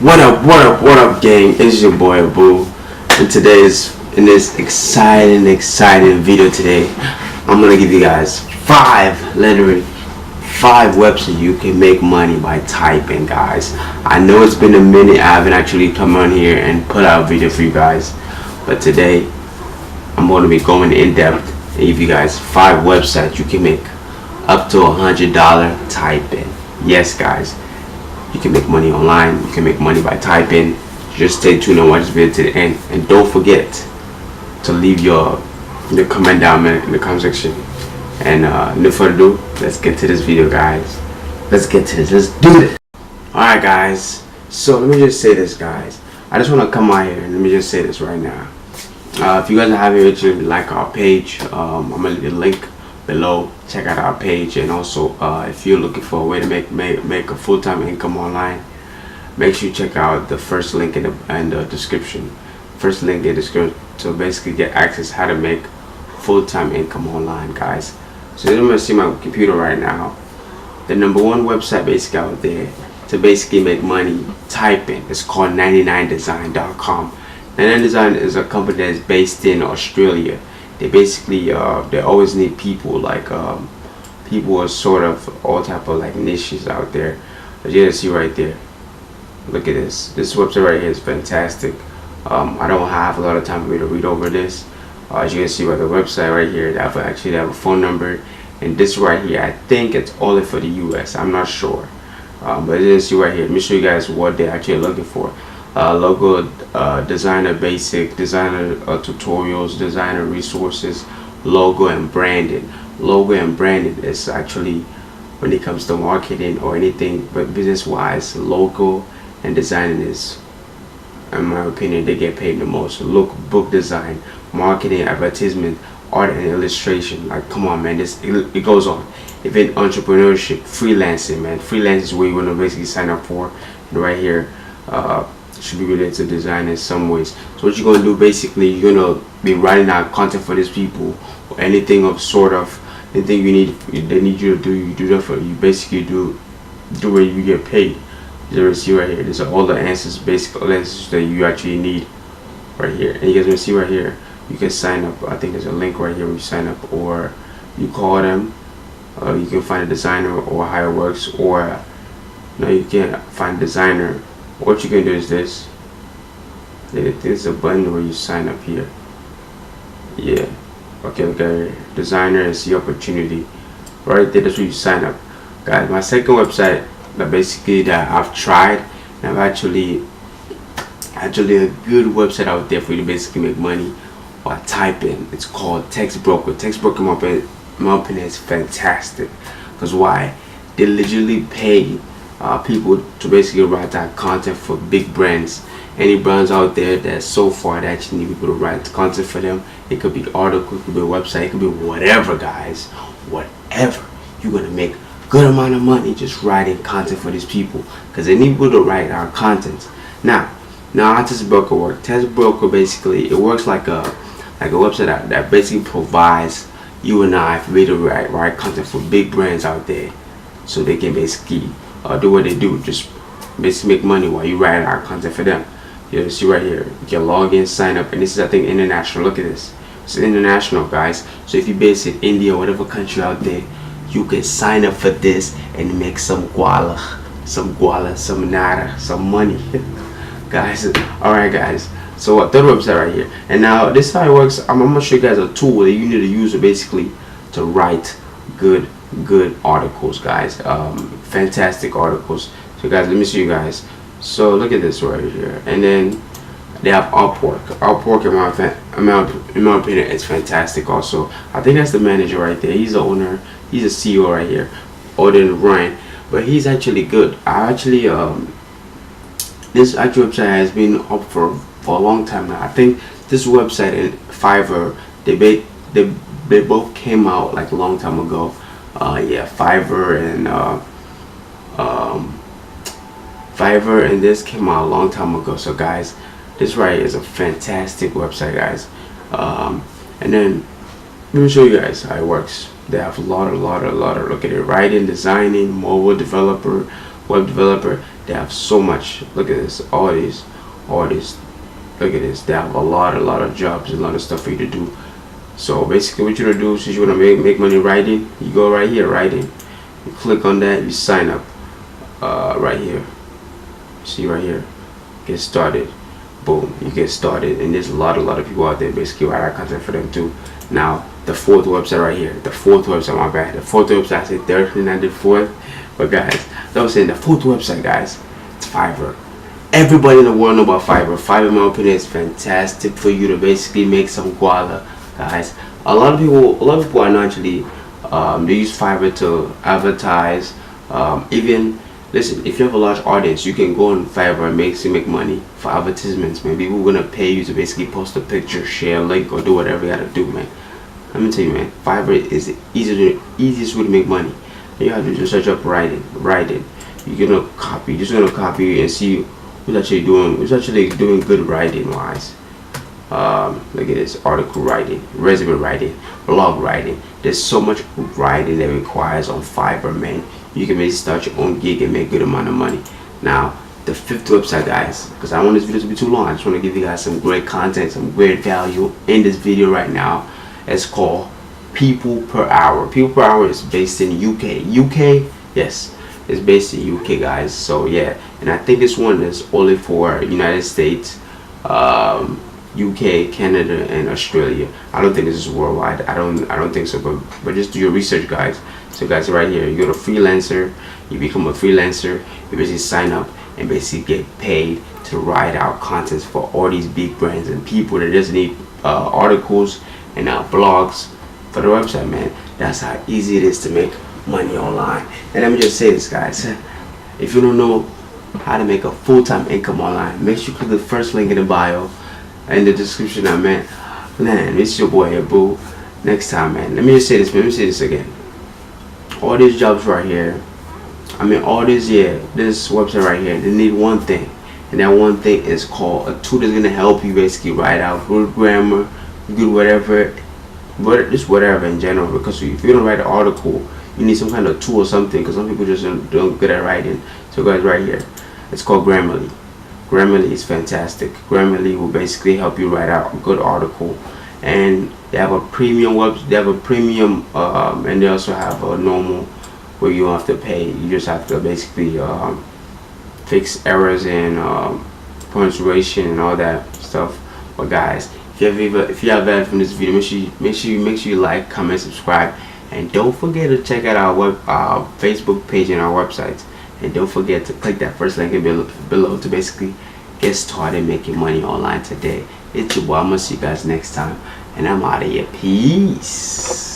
What up, gang? It's your boy Boo, and in this exciting video today, I'm gonna give you guys literally five websites you can make money by typing, guys. I know it's been a minute. I haven't actually come on here and put out a video for you guys, but today I'm going to be going in depth and give you guys five websites you can make up to $100 typing. Yes, guys. You can make money online. You can make money by typing. Just stay tuned and watch this video to the end. And don't forget to leave your comment down in the comment section. And no further ado, let's get to this video, guys. Let's get to this. Let's do this. Alright, guys. So let me just say this, guys. I just want to come out here and let me just say this right now. If you guys are having to like our page, I'm gonna leave the link below. Check out our page, and also if you're looking for a way to make a full-time income online, make sure you check out the first link in the description. First link in the description to basically get access how to make full-time income online, guys. So I'm gonna see my computer right now. The number one website basically out there to basically make money typing is called 99design.com. 99design is a company that is based in Australia. They basically they always need people like people are sort of all type of like niches out there. As you can see right there, look at this website right here is fantastic. I don't have a lot of time for me to read over this. As you can see by the website right here, they have a phone number, and this right here, I think it's only for the US. I'm not sure, but as you can see right here, let me show you guys what they're actually looking for. Logo designer, basic designer tutorials, designer resources, logo and branding. Logo and branding is actually, when it comes to marketing or anything but business wise, logo and designing is, in my opinion, they get paid the most. Look, book design, marketing, advertisement, art and illustration. Like, come on, man, it goes on. Even entrepreneurship, freelancing, man. Freelancing is where you want to basically sign up for. And right here, should be related to design in some ways. So what you're gonna do, basically, you're gonna be writing out content for these people, or anything of sort of anything they need you to do. You do that for you. Basically do where you get paid. You see right here. These are all the answers, basic answers that you actually need right here. And you guys will see right here. You can sign up. I think there's a link right here where you sign up, or you call them. You can find a designer, or how it works, or no, you can't find a designer. What you can do is this. There's a button where you sign up here. Yeah. Okay, look at it. Designer is the opportunity. Right there, that's where you sign up. Guys, my second website that I've tried, and I've actually a good website out there for you to basically make money by typing. It's called Text Broker. Text Broker, in my opinion, is fantastic. Because why? They legitimately pay people to basically write that content for big brands. Any brands out there that so far that actually need people to write content for them. It could be article, it could be a website, it could be whatever, guys. Whatever. You're gonna make good amount of money just writing content for these people, because they need people to write our content. Now how Text Broker works. Text Broker basically, it works like a website that basically provides you and I for me to write content for big brands out there, so they can basically do what they do, just basically make money while you write our content for them. You see right here, you can log in, sign up, and this is, I think, international. Look at this, it's international, guys. So if you're based in India or whatever country out there, you can sign up for this and make some nada, some money. Guys, alright, guys, so third website right here. And now this is how it works. I'm gonna show you guys a tool that you need to use basically to write good articles, guys. Fantastic articles. So guys, let me show you guys. So look at this right here, and then they have UPWORK. UPWORK, in my opinion, it's fantastic. Also, I think that's the manager right there. He's the owner. He's a CEO right here, older than Ryan, but he's actually good. This actual website has been up for a long time now. I think this website and Fiverr, they both came out like a long time ago. Yeah, Fiverr and this came out a long time ago. So guys, this right here is a fantastic website, guys. And then let me show you guys how it works. They have a lot of look at it, writing, designing, mobile developer, web developer. They have so much. Look at this. All this. Look at this. They have a lot of jobs, a lot of stuff for you to do. So basically, what you want to do, since you want to make money writing, you go right here, writing. You click on that. You sign up. Right here. See right here. Get started. Boom. You get started, and there's a lot of people out there basically write out content for them too. Now the fourth website right here. The fourth website. My bad. The fourth website. I said third and I did fourth. But guys, I was saying the fourth website, guys. It's Fiverr. Everybody in the world know about Fiverr. Fiverr, in my opinion, is fantastic for you to basically make some guala, guys. A lot of people are not actually they use Fiverr to advertise. Even listen, if you have a large audience, you can go on Fiverr and make money for advertisements, man. People are gonna pay you to basically post a picture, share a link, or do whatever you gotta do, man. Let me tell you, man, Fiverr is the easiest way to make money. You have to just search up writing. You're gonna copy. You're just gonna copy and see who's actually doing good writing wise. Look at this: article writing, resume writing, blog writing. There's so much writing that requires on Fiverr, man. You can maybe start your own gig and make good amount of money. Now, the fifth website, guys, because I don't want this video to be too long. I just want to give you guys some great content, some great value in this video right now. It's called People Per Hour. People Per Hour is based in UK. Yes, it's based in UK, guys. So yeah, and I think this one is only for United States, UK, Canada, and Australia. I don't think this is worldwide. I don't think so. But just do your research, guys. So guys, right here, you go to Freelancer. You become a freelancer. You basically sign up and basically get paid to write out contents for all these big brands and people that just need articles and blogs for the website, man. That's how easy it is to make money online. And let me just say this, guys. If you don't know how to make a full-time income online, make sure you click the first link in the bio in the description. Man, it's your boy here, boo. Next time, man. Let me just say this, man. Let me say this again. All these jobs right here, this website right here, they need one thing, and that one thing is called a tool that's gonna help you basically write out good grammar, good whatever, but just whatever in general. Because if you're gonna write an article, you need some kind of tool or something. Because some people just don't good at writing. So guys, right here, it's called Grammarly. Grammarly is fantastic. Grammarly will basically help you write out a good article, and they have a premium and they also have a normal where you don't have to pay. You just have to basically fix errors and punctuation and all that stuff. But guys, if you have value from this video, make sure you like, comment, subscribe, and don't forget to check out our Facebook page and our website. And don't forget to click that first link below to basically get started making money online today. It's your boy. I'm gonna see you guys next time, and I'm out of here. Peace.